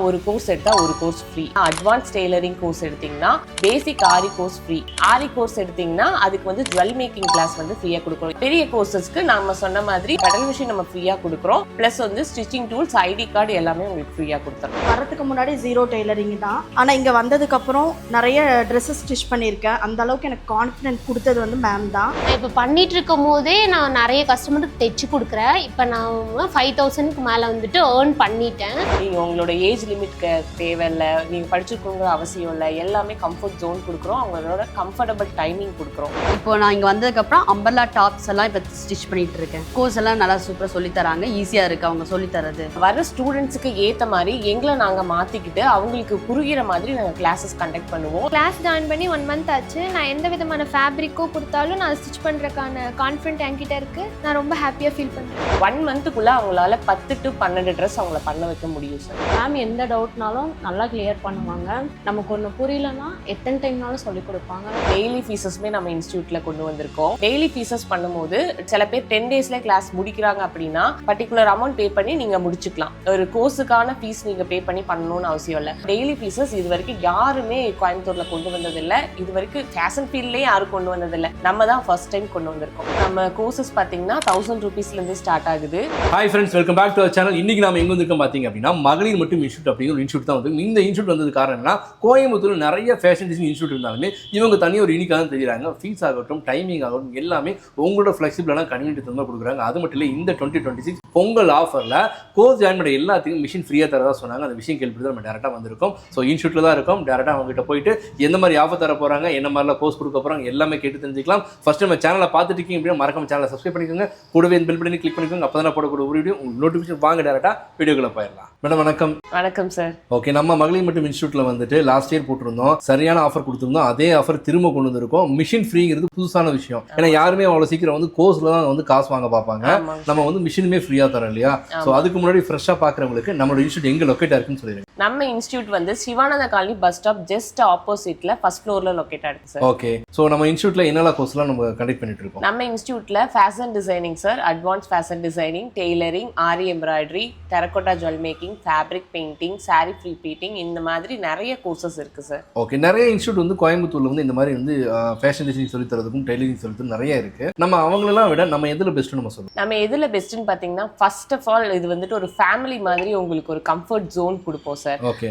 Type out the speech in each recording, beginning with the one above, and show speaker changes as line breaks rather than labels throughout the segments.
ஒரு கோர்ஸ் எடுத்தா ஒரு course free. Advance tailoring course எடுத்தீங்கன்னா பேசிக் ஆரி கோர்ஸ் ஃப்ரீ. ஆரி கோர்ஸ் எடுத்தீங்கன்னா அதுக்கு வந்து ஜுவல் மேக்கிங் கிளாஸ் வந்து ஃப்ரீயா கொடுக்குறோம். பெரிய கோர்சஸ்க்கு நம்ம சொன்ன மாதிரி பெடல் மிஷின் நம்ம ஃப்ரீயா கொடுக்குறோம். பிளஸ் வந்து ஸ்டிச்சிங் டூல்ஸ், ஐடி கார்டு எல்லாமே உங்களுக்கு ஃப்ரீயா கொடுத்துறோம்.
வரதுக்கு முன்னாடி ஜீரோ டெய்லரிங் தான். ஆனா இங்க வந்ததுக்கு அப்புறம் நிறைய ட்ரெஸ்ஸஸ் ஸ்டிச் பண்ணியிருக்கேன். அந்த அளவுக்கு எனக்கு கான்ஃபிடென்ட் கொடுத்தது வந்து மேம் தான்.
இப்போ பண்ணிட்டு இருக்கும் போதே நான் நிறைய கஸ்டமருக்கு தைச்சு கொடுக்குறேன். இப்போ நான் 5000க்கு மேலே வந்துட்டு ஏர்ன் பண்ணிட்டேன்.
நீங்க உங்களோட ஏஜ் லிமிட்க்கு தேவையில்லை, நீங்க படிச்சிருக்கணுங்கிற அவசியம் இல்லை, எல்லாமே கம்ஃபர்ட் ஜோன் கொடுக்குறோம். அவங்களோட கம்ஃபர்டபுள் டைமிங் கொடுக்குறோம்.
இப்போ நான் இங்கே வந்ததுக்கப்புறம் அம்பர்லா டாப்ஸ் எல்லாம் இப்போ ஸ்டிச் பண்ணிட்டு இருக்கேன். கோர்ஸ் எல்லாம் நல்லா சூப்பராக சொல்லித்தராங்க, ஈஸியாக இருக்குது அவங்க சொல்லித்தரது.
வர ஸ்டூடெண்ட்ஸுக்கு ஏற்ற மாதிரி எங்களை நாங்கள் மாற்றிக்கிட்டு அவங்களுக்கு புரிகிற மாதிரி நாங்கள் கிளாஸஸ் கண்டக்ட் பண்ணுவோம்.
கிளாஸ் ஜாயின் பண்ணி 1 மந்த் ஆச்சு. நான் எந்த விதமான ஃபேப்ரிக்கோ கொடுத்தாலும் நான் ஸ்டிச் பண்ணுறதுக்கான கான்ஃபிடென்ட் என்கிட்ட இருக்குது. நான் ரொம்ப ஹாப்பியாக ஃபீல் பண்ணுறேன்.
1 மந்த்துக்குள்ளே அவங்களால 10 to 12 ட்ரெஸ் அவங்கள பண்ண வைக்க முடியும் சார்.
மேம் எந்த டவுட்னாலும் நல்லா கிளியர் பண்ணுவாங்க. நமக்கு ஒன்று புரியலன்னா எத்தனை டைம்னாலும் சொல்லிக் கொடுப்பாங்க.
டெய்லி ஃபீஸஸ்மே நம்ம இன்ஸ்டியூட்டில் கொண்டு வந்திருக்கோம். டெய்லி ஃபீஸஸ் பண்ணும்போது சில பேர் 10 daysல கிளாஸ் முடிக்கிறாங்க அப்படின்னா பர்டிகுலர் அமௌண்ட் பே பண்ணி நீங்கள் முடிச்சுக்கலாம். ஒரு கோர்ஸுக்கான ஃபீஸ் நீங்கள் பே பண்ணி பண்ணணும்னு அவசியம் இல்லை. டெய்லி ஃபீஸஸ் இது வரைக்கும் யாருமே கோயம்புத்தூரில் கொண்டு வந்ததில்லை. இது வரைக்கும் ஃபேஷன் ஃபீல்ட்லேயே யாரும் கொண்டு வந்ததில்லை. நம்ம தான் ஃபர்ஸ்ட் டைம் கொண்டு வந்திருக்கோம். நம்ம கோர்சஸ் பார்த்தீங்கன்னா 1000 rupeesலேருந்து ஸ்டார்ட் ஆகுது.
Hi friends, welcome back to our channel. இன்னைக்கு நம்ம எங்க வந்திருக்கோம் பார்த்தீங்க அப்படின்னா மகளிர் மட்டும் இன்ஸ்டியூட் அப்படிங்கிற ஒரு இன்ஸ்டியூட் தான் வந்து. இந்த இன்ஸ்டியூட் வந்தது காரணம் என்னன்னா, கோயம்புத்தூர் நிறைய ஃபேஷன் டிசைன் இன்ஸ்டியூட் இருந்தாலுமே இவங்க தனியாக ஒரு யூனிக்காக தான் தெரியுறாங்க. ஃபீஸ் ஆகட்டும், டைமிங் ஆகட்டும், எல்லாமே உங்களோட ஃப்ளெக்சிபிளான கன்வீனியன்ட் தந்தமாக கொடுக்குறாங்க. அது மட்டும் இல்லை, இந்த 2026 பொங்கல் ஆஃபரில் கோர்ஸ் ஜாயின் பண்ண எல்லாத்துக்கும் மிஷின் ஃப்ரீயாக தரதா சொன்னாங்க. அந்த விஷயம் கேள்விப்பட்டு நம்ம டேரெக்டாக வந்திருக்கோம். ஸோ இன்ஸ்டியூட்டில் தான் இருக்கோம். டேரெக்டாக அவங்ககிட்ட போயிட்டு எந்த மாதிரி ஆஃபர் தர போகிறாங்க, என்ன மாதிரிலாம் கோர்ஸ் கொடுக்க போகிறாங்க, எல்லாமே கேட்டு தெரிஞ்சுக்கலாம். ஃபர்ஸ்ட் நம்ம சேனலை பார்த்துட்டு இருக்கீங்க அப்படின்னா மறக்காம சேனலை சப்ஸ்கிரைப் பண்ணிக்கோங்க. கூடவே பெல் பட்டனை கிளிக் பண்ணிக்கோங்க. அப்போ தான் போடக்கூடிய ஒரு வீடியோ உங்களுக்கு நோட்டிஃபிகேஷன் வாங்க. டேரெக்டாக வீடியோக்குள்ள போயிடலாம். மேடம் வணக்கம்.
வணக்கம் சார்.
ஓகே, நம்ம மகளிர் மட்டும் இன்ஸ்டியூட்ல வந்துட்டு லாஸ்ட் இயர் போட்டிருந்தோம், சரியான ஆஃபர் கொடுத்துருந்தோம். அதே ஆஃபர் திரும்ப கொண்டு வந்திருக்கோம். மிஷின் ஃப்ரீங்கிறது புதுசான விஷயம். ஏன்னா யாருமே அவ்வளோ சீக்கிரம் வந்து கோர்ஸ்ல தான் வந்து காசு வாங்க பார்ப்பாங்க. நம்ம வந்து மிஷினுமே ஃப்ரீயா தரோம் இல்லையா? ஸோ அதுக்கு முன்னாடி ஃப்ரெஷ்ஷா பாக்குறவங்களுக்கு நம்மளோட இன்ஸ்டியூட் எங்க லொக்கேட் இருக்குன்னு சொல்லிடுங்க.
நம்ம இன்ஸ்டியூட் வந்து Sivananda colony bus stop just ஆப்போசிட்ல ஃபர்ஸ்ட் ஃப்ளோர்ல லொக்கேட் ஆயிருக்கு சார்.
ஓகே, ஸோ நம்ம இன்ஸ்டியூட்ல என்னெல்லாம் கோர்ஸ்லாம் நம்ம கண்டக்ட் பண்ணிட்டு இருக்கோம்?
நம்ம இன்ஸ்டியூட்ல fashion designing sir, advance fashion designing, tailoring, aari embroidery, terracotta jewel making, fabric painting, sari free pleating, இந்த மாதிரி நிறைய கோர்சஸ் இருக்கு சார்.
ஓகே, நிறைய இன்ஸ்டியூட் வந்து கோயம்புத்தூர்ல வந்து இந்த மாதிரி வந்து ஃபேஷன் டிசைனிங் சொல்லி தரதுக்கும் டெய்லரிங் சொல்லி தரதுக்கும் நிறைய இருக்கு. நம்ம அவங்களெல்லாம் விட நம்ம எதுல பெஸ்ட் நம்ம சொல்லுவோம்?
நம்ம எதுல பெஸ்ட்னு பாத்தீங்கன்னா, ஃபர்ஸ்ட் ஆஃப் ஆல் இது வந்துட்டு ஒரு ஃபேமிலி மாதிரி உங்களுக்கு ஒரு கம்ஃபர்ட் ஜோன் கொடுப்போம் சார்.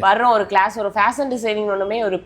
வர்றோம் ஒரு கிளாஸ், ஒரு ஃபேஷன் டிசைனிங் ஒண்ணுமே ஒரு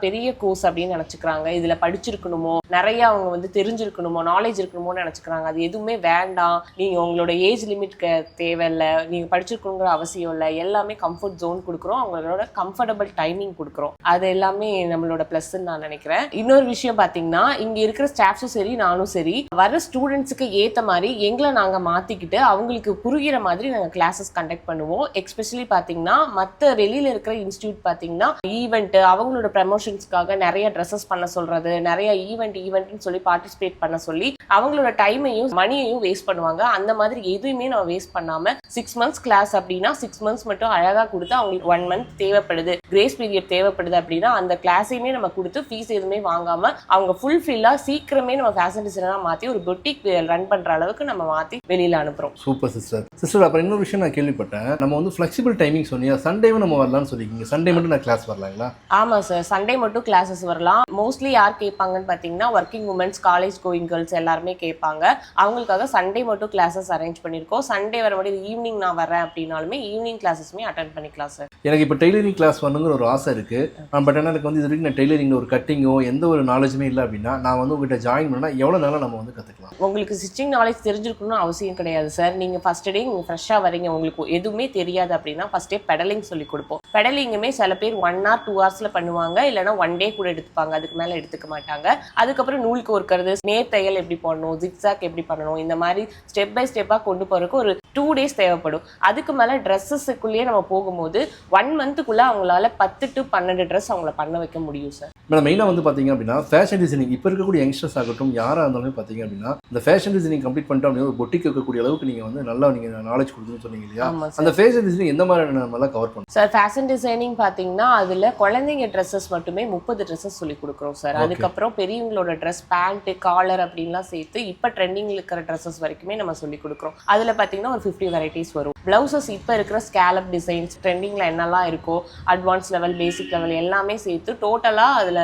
பெரிய கோர்ஸ் அப்படின்னு நினைச்சுக்கிறாங்க. இதுல படிச்சிருக்கணுமோ, நிறைய அவங்க வந்து தெரிஞ்சிருக்கணுமோ, நாலேஜ் இருக்கணுமோன்னு நினைச்சுக்கிறாங்க. அது எதுவுமே வேண்டாம். நீங்க உங்களோட ஏஜ் லிமிட்க்கு தேவையில்லை, நீங்க படிச்சிருக்கணுங்கிற அவசியம் இல்லை, எல்லாமே கம்ஃபர்ட் ஜோன் கொடுக்குறோம். அவங்களோட கம்ஃபர்டபுள் டைமிங் கொடுக்குறோம். அது எல்லாமே நம்மளோட பிளஸ்ன்னு நான் நினைக்கிறேன். இன்னொரு விஷயம் பாத்தீங்கன்னா, இங்க இருக்கிற ஸ்டாஃப்ஸும் சரி, நானும் சரி, வர ஸ்டூடெண்ட்ஸுக்கு ஏத்த மாதிரி எங்களை நாங்க மாத்திக்கிட்டு அவங்களுக்கு புரிகிற மாதிரி நாங்க கிளாஸஸ் கண்டக்ட் பண்ணுவோம். எஸ்பெஷலி பாத்தீங்கன்னா மற்ற வெளியில இருக்கிற இன்ஸ்டியூட் பாத்தீங்கன்னா ஈவெண்ட், அவங்களோட ப்ரமோஷன்ஸ்க்காக நிறைய ட்ரெஸ்ஸஸ் பண்ண சொல்றது, நிறைய ஈவெண்ட்னு சொல்லி பார்ட்டிசிபேட் பண்ண சொல்லி அவங்களோட டைமையும் மணியையும் வேஸ்ட் பண்ணுவாங்க. அந்த மாதிரி எதுவுமே நம்ம வேஸ்ட் பண்ணாம 6 months கிளாஸ் அப்படின்னா 6 months மட்டும் அழகா கொடுத்து, அவங்களுக்கு 1 month தேவைப்படுது, கிரேஸ் பீரியட் தேவைப்படுது அப்படின்னா அந்த கிளாஸையுமே நம்ம கொடுத்து ஃபீஸ் எதுவுமே வாங்காம அவங்க ஃபுல்ஃபில்லா சீக்கிரமே நம்ம ஃபேஷன் டிசைனரா மாத்தி ஒரு பொட்டிக் ரன் பண்ற அளவுக்கு நம்ம மாத்தி வெளியில அனுப்புறோம்.
Super sister. அப்புறம் இன்னொரு விஷயம் நான் கேள்விப்பட்டேன், நம்ம வந்து ஃபிளெக்சிபிள் டைமிங் சொன்னீங்க, சண்டேவும் நம்ம வரலாம்னு சொல்லிருக்கீங்க. சண்டே மட்டும் நான் கிளாஸ் வரலாங்களா?
ஆமா சார், சண்டே மட்டும் கிளாஸஸ் வரலாம். மோஸ்ட்லி யார் கேட்பாங்கன்னு பாத்தீங்கன்னா working women's, college going girls எல்லாருமே கேட்பாங்க. அவங்களுக்காக சண்டே மட்டும் கிளாஸஸ் அரேஞ்ச் பண்ணிருக்கோம். சண்டே வர முடியாது, ஈவினிங் நான் வரேன் அப்படின்னாலுமே ஈவினிங் கிளாஸஸ்மே அட்டென்ட் பண்ணிக்கலாம் சார்.
எனக்கு இப்போ டெய்லரிங் கிளாஸ் வரணுங்கிற ஒரு ஆசை இருக்கு. பட் ஆனால் எனக்கு வந்து இது வரைக்கும் நான் டெய்லரிங் ஒரு கட்டிங்கோ எந்த ஒரு நாலேஜுமே இல்லை அப்படின்னா நான் வந்து உங்கள்கிட்ட ஜாயின் பண்ணா எவ்வளோ நாளாக நம்ம வந்து கற்றுக்கலாம்?
உங்களுக்கு ஸ்டிச்சிங் நாலேஜ் தெரிஞ்சிருக்கணும்னு அவசியம் கிடையாது சார். நீங்கள் ஃபர்ஸ்ட் டே நீங்கள் ஃப்ரெஷ்ஷாக வரீங்க, உங்களுக்கு எதுவுமே தெரியாது அப்படின்னா ஃபர்ஸ்ட் டே பெடலிங் சொல்லி கொடுப்போம். பெடலிங்குமே சில பேர் 1 or 2 hours பண்ணுவாங்க, இல்லைனா 1 day கூட எடுத்துப்பாங்க, அதுக்கு மேலே எடுத்துக்க மாட்டாங்க. அதுக்கப்புறம் நூல் கோர்க்கிறது, நேர் தையல் எப்படி பண்ணணும், ஜிக்ஸாக் எப்படி பண்ணணும், இந்த மாதிரி ஸ்டெப் பை ஸ்டெப்பாக கொண்டு போகிறதுக்கு ஒரு 2 days தேவைப்படும். அதுக்கு மேலே ட்ரெஸ்ஸஸுக்குள்ளேயே நம்ம போகும்போது 1 monthக்குள்ளே அவங்களால 10 to 12 ட்ரெஸ் அவங்கள பண்ண வைக்க முடியும் சார்.
மேடம் மெயினாக வந்து பார்த்தீங்க அப்படின்னா ஃபேஷன் டிசைனிங் இப்போ இருக்கக்கூடிய யங்ஸ்டர்ஸ் ஆகட்டும் யாராக இருந்தாலும் பார்த்தீங்க அப்படின்னா இந்த ஃபேஷன் டிசைனிங் கம்ப்ளீட் பண்ணிட்டு அப்படின்னா ஒரு பொட்டிக் இருக்கக்கூடிய அளவுக்கு நீங்கள் வந்து நல்லா நீங்கள் நாலேஜ் கொடுத்துன்னு சொன்னீங்க இல்லையா? அந்த ஃபேஷன் டிசைனிங் எந்த மாதிரி நம்மளால கவர் பண்ணுவோம்
சார்? ஃபேஷன் டிசைனிங் பார்த்தீங்கன்னா அதில் குழந்தைங்க ட்ரெஸ்ஸஸ் மட்டுமே 30 ட்ரெஸ்ஸஸ் சொல்லி கொடுக்குறோம் சார். அதுக்கப்புறம் பெரியவங்களோட ட்ரெஸ், பேண்ட், காலர் அப்படின்லாம் சேர்த்து இப்போ ட்ரெண்டிங் இருக்கிற ட்ரெஸ்ஸஸ் வரைக்குமே நம்ம சொல்லி கொடுக்குறோம். அதில் பார்த்தீங்கன்னா ஒரு 50 வெரைட்டிஸ் வரும். பிளவுசஸ் இப்போ இருக்கிற ஸ்கேலப் டிசைன்ஸ் ட்ரெண்டிங்கில் என்ன என்னெல்லாம் இருக்கோ அட்வான்ஸ் லெவல், பேசிக் லெவல் எல்லாமே சேர்த்து டோட்டலாக அதில்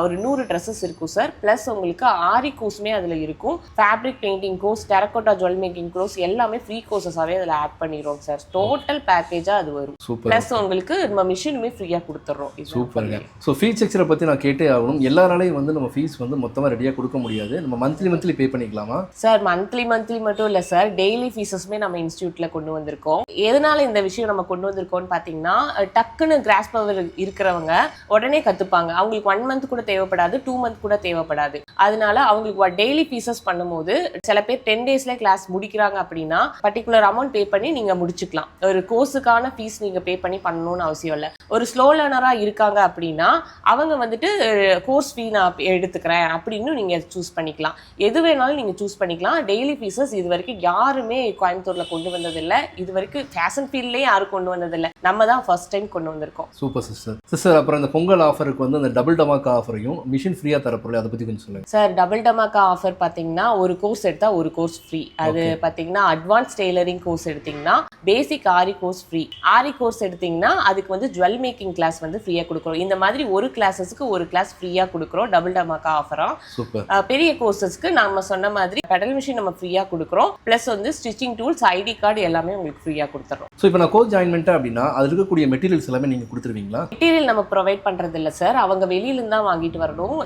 ஒரு 100 ட்ரெஸ்ஸஸ் இருக்கும் சார். ப்ளஸ் உங்களுக்கு ஆரி கோர்ஸுமே அதில் இருக்கும். Fabric painting course, terracotta jewel making course எல்லாமே ஃப்ரீ கோர்சஸாகவே அதில் ஆட் பண்ணிடுறோம் சார். டோட்டல் பேக்கேஜாக அது வரும்.
சூப்பர்.
ப்ளஸ் உங்களுக்கு நம்ம மிஷினுமே ஃப்ரீயாக கொடுத்துட்றோம்.
சூப்பருங்க. ஸோ ஃபீஸ் ஸ்ட்ரக்சரை பற்றி நான் கேட்டே ஆகணும். எல்லாராலையும் வந்து நம்ம ஃபீஸ் வந்து மொத்தமாக ரெடியாக கொடுக்க முடியாது. நம்ம மந்த்லி பே பண்ணிக்கலாமா
சார்? மந்த்லி மட்டும் இல்லை சார், டெய்லி ஃபீஸஸுமே நம்ம இன்ஸ்டியூட்டில் கொண்டு வந்திருக்கோம். எதனால இந்த விஷயம் நம்ம கொண்டு வந்திருக்கோம்னு பார்த்தீங்கன்னா, டக்குன்னு கிராஸ் பவர் இருக்கிறவங்க உடனே கற்றுப்பாங்க. அவங்களுக்கு 1 மந்த் கூட தேவைப்படாது, 2 மந்த் கூட தேவைப்படாது. அதனால அவங்களுக்கு டெய்லி ஃபீஸஸ் பண்ணும்போது சில பேர் 10 டேஸ்ல கிளாஸ் முடிக்கிறாங்க அப்படின்னா பர்டிகுலர் அமௌண்ட் பே பண்ணி நீங்கள் முடிச்சுக்கலாம். ஒரு கோர்ஸுக்கான ஃபீஸ் நீங்கள் பே பண்ணி பண்ணணும்னு அவசியம் இல்லை. ஒரு ஸ்லோ லேர்னராக இருக்காங்க அப்படின்னா அவங்க வந்துட்டு கோர்ஸ் ஃபீ நான் எடுத்துக்கிறேன் அப்படின்னு நீங்கள் சூஸ் பண்ணிக்கலாம். எது வேணாலும் நீங்கள் சூஸ் பண்ணிக்கலாம். டெய்லி ஃபீஸஸ் இது வரைக்கும் யாருமே கோயம்புத்தூரில் கொண்டு வந்ததில்லை. இது வரைக்கும் ஃபேஷன் ஃபீல்ட்லேயே யாரும் கொண்டு வந்ததில்லை. நம்ம தான் ஃபர்ஸ்ட் டைம் கொண்டு வந்திருக்கோம்.
Super sister. அப்புறம் இந்த பொங்கல் ஆஃபருக்கு வந்து அந்த டபுள் டமாக்கா ஆஃபரையும் மிஷின் ஃப்ரீயாக தரப்போம், அதை பற்றி கொஞ்சம் சொல்லுங்கள்
சார். டபுள் டமாக்கா ஆஃபர் பார்த்தீங்கன்னா ஒரு கோர்ஸ் எடுத்தால் ஒரு கோர்ஸ் ஃப்ரீ. அது பார்த்தீங்கன்னா அட்வான்ஸ் டெய்லரிங் கோர்ஸ் எடுத்தீங்கன்னா பேசிக் ஆரி கோர்ஸ் ஃப்ரீ. ஆரி கோர்ஸ் எடுத்தீங்கன்னா அதுக்கு வந்து ஜுவல் மேக்கிங் கிளாஸ் வந்து ஃப்ரீயாக கொடுக்குறோம். இந்த மாதிரி ஒரு கிளாஸஸ்க்கு ஒரு கிளாஸ் ஃப்ரீயாக கொடுக்குறோம் டபுள் டமாக்கா ஆஃபரா. பெரிய கோர்சஸ்க்கு நம்ம சொன்ன மாதிரி பெடல் மிஷின் நம்ம ஃப்ரீயாக கொடுக்குறோம். ப்ளஸ் வந்து ஸ்டிச்சிங் டூல்ஸ், ஐடி கார்டு எல்லாமே உங்களுக்கு ஃப்ரீயாக கொடுத்துறோம்.
ஸோ இப்போ நான் கோர்ஸ் ஜாயின் பண்ணிட்டேன் அப்படின்னா அதில் இருக்கக்கூடிய மெட்டீரியல்ஸ் எல்லாமே நீங்கள் கொடுத்துருவீங்களா?
மெட்டீரியல் நம்ம ப்ரொவைட் பண்ணுறது இல்லை சார், அவங்க வெளியிலேருந்து தான் வாங்கிட்டு வரணும்.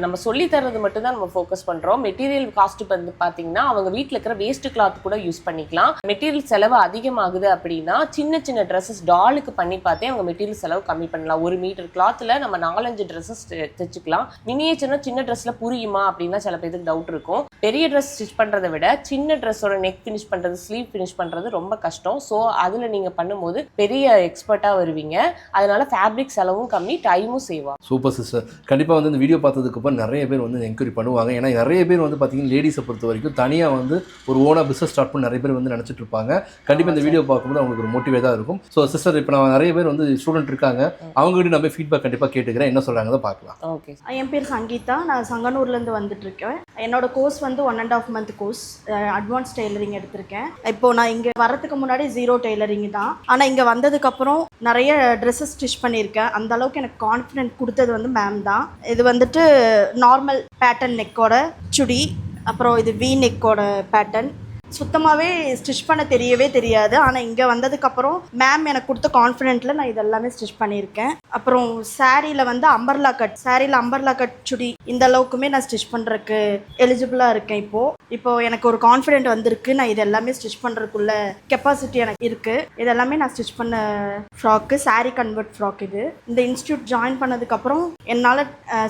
நம்ம சொல்லி தர்றது மட்டும் தான் நம்ம ஃபோக்கஸ் பண்ணுறோம். மெட்டீரியல் காஸ்ட் வந்து பார்த்தீங்கன்னா அவங்க வீட்டில் இருக்கிற வேஸ்ட் கிளாத் கூட யூஸ் பண்ணிக்கலாம். மெட்டீரியல் செலவு அதிகமாகுது அப்படின்னா சின்ன சின்ன ட்ரெஸ்ஸஸ் டாலுக்கு பண்ணி பார்த்தே அவங்க மெட்டீரியல் செலவு கம்மி பண்ணலாம். 1 மீட்டர் கிளாத்தில் நம்ம 4-5 ட்ரெஸ்ஸஸ் தைச்சிக்கலாம். மினியேச்சர்னா சின்ன ட்ரெஸ்ஸில் புரியுமா அப்படின்னா சில பேருக்கு டவுட் இருக்கும். பெரிய ட்ரெஸ் ஸ்டிச் பண்ணுறதை விட சின்ன ட்ரெஸ்ஸோட நெக் ஃபினிஷ் பண்ணுறது, ஸ்லீவ் ஃபினிஷ் பண்ணுறது ரொம்ப கஷ்டம். ஸோ அதில் நீங்கள் பண்ணும்போது பெரிய எக்ஸ்பர்ட்டாக வருவீங்க. அதனால ஃபேப்ரிக் செலவும் கம்மி, டைமும் சேவ் ஆகும்.
Super sister. கண்டிப்பாக வந்து இந்த வீடியோ பார்த்ததுக்கப்புறம் நிறைய பேர் வந்து என்கொயரி பண்ணுவாங்க. ஏன்னா நிறைய பேர் வந்து பார்த்தீங்கன்னா லேடிஸை பொறுத்த வரைக்கும் தனியாக வந்து ஒரு ஓனாக பிஸ்னஸ் ஸ்டார்ட் பண்ணி நிறைய பேர் வந்து நினச்சிட்டு இருப்பாங்க. கண்டிப்பாக இந்த வீடியோ பார்க்கும்போது அவங்களுக்கு ஒரு மோட்டிவேட்டாக இருக்கும். ஸோ சிஸ்டர், இப்போ நான் நிறைய பேர் வந்து ஸ்டூடெண்ட் இருக்காங்க, அவங்ககிட்ட நம்ம ஃபீட்பேக் கண்டிப்பாக கேட்டுக்கிறேன், என்ன சொல்கிறாங்க பார்க்கலாம்.
ஓகே.
என் பேர் சங்கீதா, நான் சங்கனூர்லேருந்து வந்துட்டு இருக்கேன். என்னோட கோர்ஸ் வந்து 1.5 மந்த் கோர்ஸ், அட்வான்ஸ் டெய்லரிங் எடுத்திருக்கேன். இப்போ நான் இங்கே வரதுக்கு முன்னாடி 0 டெய்லரிங் தான். ஆனால் இங்கே வந்ததுக்கப்புறம் நிறைய ட்ரெஸ்ஸஸ் ஸ்டிச் பண்ணியிருக்கேன். அந்த அளவுக்கு எனக்கு கான்ஃபிடென்ட் கொடுத்தது வந்து மேம் தான். இது வந்துட்டு நார்மல் பேட்டர்ன் நெக்கோட சுடி, அப்புறம் இது வி நெக்கோட பேட்டர்ன். சுத்தமாகவே ஸ்டிச் பண்ண தெரியவே தெரியாது. ஆனால் இங்கே வந்ததுக்கப்புறம் மேம் எனக்கு கொடுத்த கான்ஃபிடென்ட்டில் நான் இதெல்லாமே ஸ்டிச் பண்ணியிருக்கேன். அப்புறம் சாரியில் வந்து அம்பர்லா கட் சுடி இந்த அளவுக்குமே நான் ஸ்டிச் பண்ணுறதுக்கு எலிஜிபிளாக இருக்கேன். இப்போது எனக்கு ஒரு கான்ஃபிடென்ட் வந்திருக்கு. நான் இது எல்லாமே ஸ்டிச் பண்ணுறதுக்குள்ள கெப்பாசிட்டி எனக்கு இருக்குது. இதெல்லாமே நான் ஸ்டிச் பண்ண ஃப்ராக்கு, சாரீ கன்வெர்ட் ஃப்ராக். இந்த இன்ஸ்டியூட் ஜாயின் பண்ணதுக்கப்புறம் என்னால்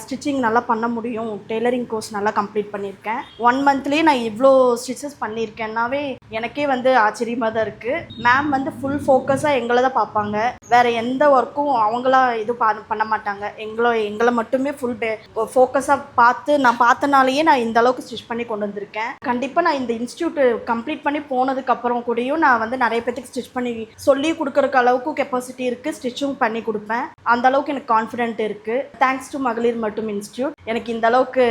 ஸ்டிச்சிங் நல்லா பண்ண முடியும். டெய்லரிங் கோர்ஸ் நல்லா கம்ப்ளீட் பண்ணியிருக்கேன். 1 மந்த்லேயே நான் இவ்வளோ ஸ்டிச்சஸ் பண்ணியிருக்கேன். எனக்கே வந்து ஆச்சரியமாக தான் இருக்குது. மேம் வந்து ஃபுல் ஃபோக்கஸாக எங்களை தான் பார்ப்பாங்க. வேறு எந்த ஒர்க்கும் அவங்களா இது பண்ண மாட்டாங்க. எங்களை மட்டுமே ஃபுல் ஃபோக்கஸாக பார்த்து நான் பார்த்தனாலேயே நான் இந்த அளவுக்கு ஸ்டிச் பண்ணி கொண்டு வந்திருக்கேன். கண்டிப்பாக நான் இந்த இன்ஸ்டியூட் கம்ப்ளீட் பண்ணி போனதுக்கப்புறம் கூடயும் நான் வந்து நிறைய பேருக்கு ஸ்டிச் பண்ணி சொல்லி கொடுக்குறக்கு அளவுக்கு கெப்பாசிட்டி இருக்குது. ஸ்டிச்சும் பண்ணி கொடுப்பேன். அந்த அளவுக்கு எனக்கு கான்ஃபிடென்ட் இருக்குது. தேங்க்ஸ் டு மகளிர் மட்டும் இன்ஸ்டியூட் எனக்கு இந்த அளவுக்கு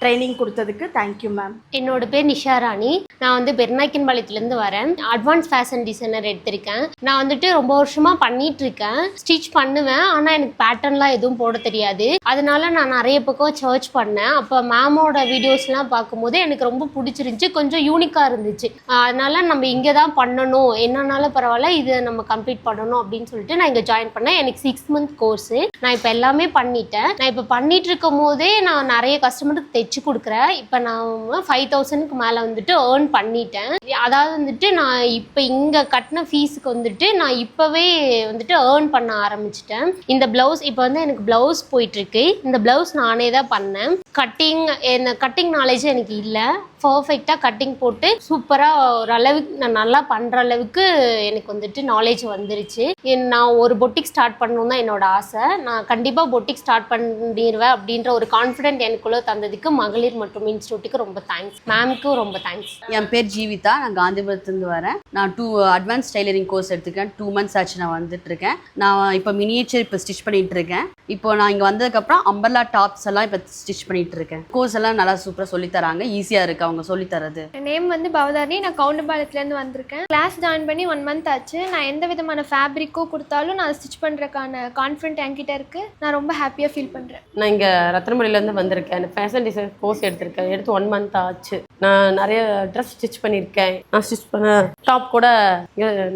ட்ரைனிங் கொடுத்ததுக்கு தேங்க்யூ மேம்.
என்னோட பேர் நிஷா ராணி. நான் வந்து பெருநாய்க்கன்பாளையத்துலேருந்து வரேன். அட்வான்ஸ் ஃபேஷன் டிசைனர் எடுத்திருக்கேன். நான் வந்துட்டு ரொம்ப வருஷமாக பண்ணிட்டு இருக்கேன். ஸ்டிச் பண்ணுவேன், ஆனால் எனக்கு பேட்டர்ன்லாம் எதுவும் போட தெரியாது. அதனால நான் நிறைய பக்கம் சர்ச் பண்ணேன். அப்போ மேமோட வீடியோஸ்லாம் பார்க்கும்போது எனக்கு ரொம்ப பிடிச்சிருந்துச்சி, கொஞ்சம் யூனிக்காக இருந்துச்சு. அதனால நம்ம இங்கே தான் பண்ணணும், என்னன்னாலும் பரவாயில்ல, இதை நம்ம கம்ப்ளீட் பண்ணணும் அப்படின்னு சொல்லிட்டு நான் இங்கே ஜாயின் பண்ணேன். எனக்கு 6 மந்த் கோர்ஸு. நான் இப்போ எல்லாமே பண்ணிட்டேன். நான் இப்போ பண்ணிட்டு இருக்கும் போதே நான் நிறைய கஸ்டமருக்கு தைச்சு கொடுக்குறேன். இப்போ நான் 5000க்கு மேலே வந்துட்டு ஏர்ன் பண்ணிட்டேன். அதாவது வந்துட்டு நான் இப்போ இங்கே கட்டின ஃபீஸுக்கு வந்துட்டு நான் இப்போவே வந்துட்டு ஏர்ன் பண்ண ஆரம்பிச்சிட்டேன். இந்த ப்ளவுஸ் இப்போ வந்து எனக்கு ப்ளவுஸ் போயிட்டுருக்கு. இந்த ப்ளவுஸ் நானே தான் பண்ணேன். கட்டிங் நாலேஜ் எனக்கு இல்லை. பர்ஃபெக்டாக கட்டிங் போட்டு சூப்பராக ஓரளவுக்கு நான் நல்லா பண்ணுற அளவுக்கு எனக்கு வந்துட்டு நாலேஜ் வந்துருச்சு. நான் ஒரு பொட்டிக் ஸ்டார்ட் பண்ணணும் தான் என்னோட ஆசை. நான் கண்டிப்பாக பொட்டிக் ஸ்டார்ட் பண்ணிடுவேன் அப்படின்ற ஒரு கான்ஃபிடென்ட் எனக்குள்ளே தந்ததுக்கு மகளிர் மற்றும் இன்ஸ்டியூட்டுக்கு ரொம்ப தேங்க்ஸ். மேம்க்கும் ரொம்ப தேங்க்ஸ்.
என் பேர் ஜீவிதா, நான் காந்திபுரத்துலேருந்து வரேன். நான் அட்வான்ஸ் டெய்லரிங் கோர்ஸ் எடுத்துருக்கேன். 2 மந்த்ஸ் ஆச்சு நான் வந்துட்டுருக்கேன். நான் இப்போ மினியேச்சர் இப்போ ஸ்டிச் பண்ணிகிட்டு இருக்கேன். இப்போ நான் இங்கே வந்ததுக்கப்புறம் அம்பர்லா டாப்ஸ் எல்லாம் இப்போ ஸ்டிச் பண்ணிகிட்டு இருக்கேன். கோர்ஸ் எல்லாம் நல்லா சூப்பராக சொல்லித்தராங்க, ஈஸியாக இருக்குது. அவங்க சொல்லி தரது?
என் நேம் வந்து பவதாரணி. நான் கவுண்டம்பாளையத்துலேருந்து வந்திருக்கேன். கிளாஸ் ஜாயின் பண்ணி 1 மந்த் ஆச்சு. நான் எந்த விதமான ஃபேப்ரிக்கோ கொடுத்தாலும் நான் ஸ்டிச் பண்ணுறதுக்கான கான்ஃபிடென்ட் என்கிட்ட இருக்குது. நான் ரொம்ப ஹாப்பியாக ஃபீல் பண்ணுறேன்.
நான் இங்கே ரத்னமணிலேருந்து வந்திருக்கேன். ஃபேஷன் டிசைன் கோர்ஸ் எடுத்து 1 மந்த் ஆச்சு. நான் நிறைய ட்ரெஸ் ஸ்டிச் பண்ணியிருக்கேன். நான் ஸ்டிச் பண்ண டாப் கூட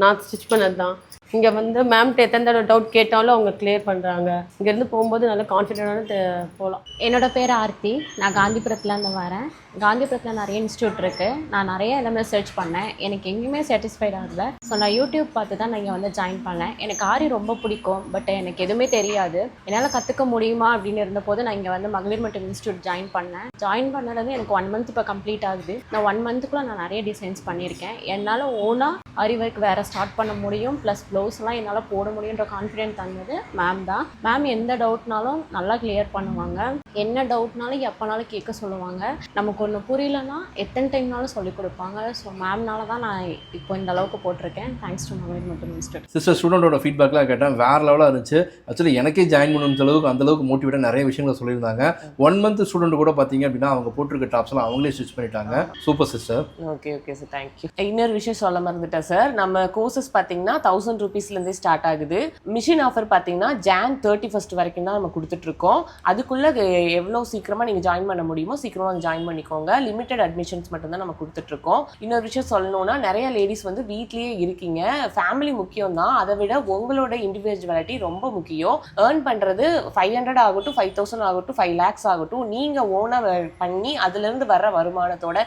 நான் ஸ்டிச் பண்ணது தான். இங்கே வந்து மேம்கிட்ட எத்தனை தடவை டவுட் கேட்டாலும் அவங்க கிளியர் பண்ணுறாங்க. இங்கேருந்து போகும்போது நல்லா கான்ஃபிடென்ட்டான போகலாம்.
என்னோடய பேர் ஆர்த்தி. நான் காந்திபுரத்துலேருந்து வரேன். காந்திபுரத்தில் நிறைய இன்ஸ்டியூட் இருக்குது. நான் நிறைய எல்லாமே சர்ச் பண்ணேன். எனக்கு எங்கேயுமே சாட்டிஸ்ஃபைட் ஆகலை. ஸோ நான் யூடியூப் பார்த்து தான் நான் இங்கே வந்து ஜாயின் பண்ணேன். எனக்கு ஆரி ரொம்ப பிடிக்கும். பட் எனக்கு எதுவுமே தெரியாது. என்னால் கற்றுக்க முடியுமா அப்படின்னு இருந்தபோது நான் இங்கே வந்து மகளிர் மற்றும் இன்ஸ்டியூட் ஜாயின் பண்ணேன். ஜாயின் பண்ணது எனக்கு 1 மந்த் இப்போ கம்ப்ளீட் ஆகுது. நான் 1 மந்த்துக்குள்ளே நான் நிறைய டிசைன்ஸ் பண்ணியிருக்கேன். என்னால் ஓனாக ஆரி ஒர்க் வேறு ஸ்டார்ட் பண்ண முடியும். ப்ளஸ் ப்ளவுஸ்லாம் என்னால் போட முடியுன்ற கான்ஃபிடென்ட் தந்தது மேம் தான். மேம் எந்த டவுட்னாலும் நல்லா கிளியர் பண்ணுவாங்க. என்ன டவுட்னாலும் எப்போனாலும் கேட்க சொல்லுவாங்க. நமக்கு ஒன்று புரியலன்னா எத்தனை டைம்னாலும் சொல்லிக் கொடுப்பாங்க. ஸோ மேம்னால தான் நான் இப்போ இந்த அளவுக்கு போட்டிருக்கேன். தேங்க்ஸ் டு மகளிர் மற்றும் இன்ஸ்டியூட்.
சிஸ்டர் ஸ்டூடெண்டோட ஃபீட்பேக்லாம் கேட்டேன், வேறு லெவலாக இருந்துச்சு. ஆக்சுவலி எனக்கே ஜாயின் பண்ணுற அளவுக்கு அந்தளவுக்கு மோட்டிவேட்டாக நிறைய விஷயங்களை சொல்லியிருந்தாங்க. 1 மந்த் ஸ்டூடெண்ட் கூட பார்த்தீங்க அப்படின்னா அவங்க போட்டிருக்க டாப்ஸ்லாம் அவங்களே ஸ்டிச் பண்ணிட்டாங்க. Super sister.
Okay sir, thank you. இன்னொரு விஷயம் சொல்ல மறந்துட்டேன் சார். நம்ம கோர்சஸ் பார்த்தீங்கன்னா 1000 rupeesலேருந்தே ஸ்டார்ட் ஆகுது. மிஷின் ஆஃபர் பார்த்தீங்கன்னா Jan 31st வரைக்கும் தான் நம்ம கொடுத்துட்ருக்கோம். அதுக்குள்ளே எவ்வளோ சீக்கிரமாக நீங்கள் ஜாயின் பண்ண முடியுமோ சீக்கிரமாக ஜாயின் பண்ணிக்கோங்க. லிமிடெட் அட்மிஷன்ஸ் மட்டும்தான் நம்ம கொடுத்துட்ருக்கோம். இன்னொரு விஷயம் சொல்லணும்னா, நிறைய லேடிஸ் வந்து வீட்லேயே இருக்கீங்க. ஃபேமிலி முக்கியம் தான், அதை விட உங்களோட இண்டிவிஜுவாலிட்டி ரொம்ப முக்கியம். ஏர்ன் பண்ணுறது 500 ஆகட்டும், 5000 ஆகட்டும், 5 lakhs ஆகட்டும், நீங்கள் ஓனாக பண்ணி அதுலேருந்து வர்ற வருமானத்தோட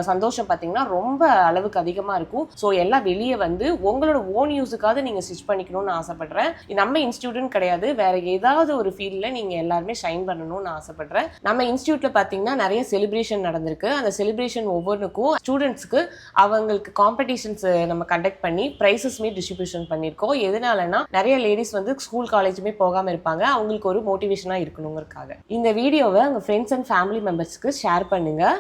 சந்தோஷம் பார்த்தீங்கன்னா ரொம்ப அளவுக்கு அதிகமாக இருக்கும். ஸோ எல்லாம் வெளியே வந்து உங்களோட ஓன் யூஸுக்காக நீங்கள் ஸ்டிச் பண்ணிக்கணும்னு ஆசைப்படுறேன். நம்ம இன்ஸ்டியூட்னு கிடையாது, வேற ஏதாவது ஒரு ஃபீல்டில் நீங்கள் எல்லாருமே ஷைன் பண்ணணும்னு ஆசைப்படுறேன். நம்ம இன்ஸ்டியூட்டில் பார்த்தீங்கன்னா நிறைய செலிப்ரேஷன் நடந்திருக்கு. அந்த செலிப்ரேஷன் ஒவ்வொன்றுக்கும் ஸ்டூடெண்ட்ஸ்க்கு அவங்களுக்கு காம்படிஷன்ஸ் நம்ம கண்டக்ட் பண்ணி ப்ரைஸஸ்மே டிஸ்ட்ரிபியூஷன் பண்ணியிருக்கோம். எதனாலனா நிறைய லேடிஸ் வந்து ஸ்கூல் காலேஜுமே போகாமல் இருப்பாங்க. அவங்களுக்கு ஒரு மோட்டிவேஷனாக இருக்கணுங்கிறதுக்காக. இந்த வீடியோவை உங்கள் ஃப்ரெண்ட்ஸ் அண்ட் ஃபேமிலி மெம்பர்ஸ்க்கு ஷேர் பண்ணுங்கள்.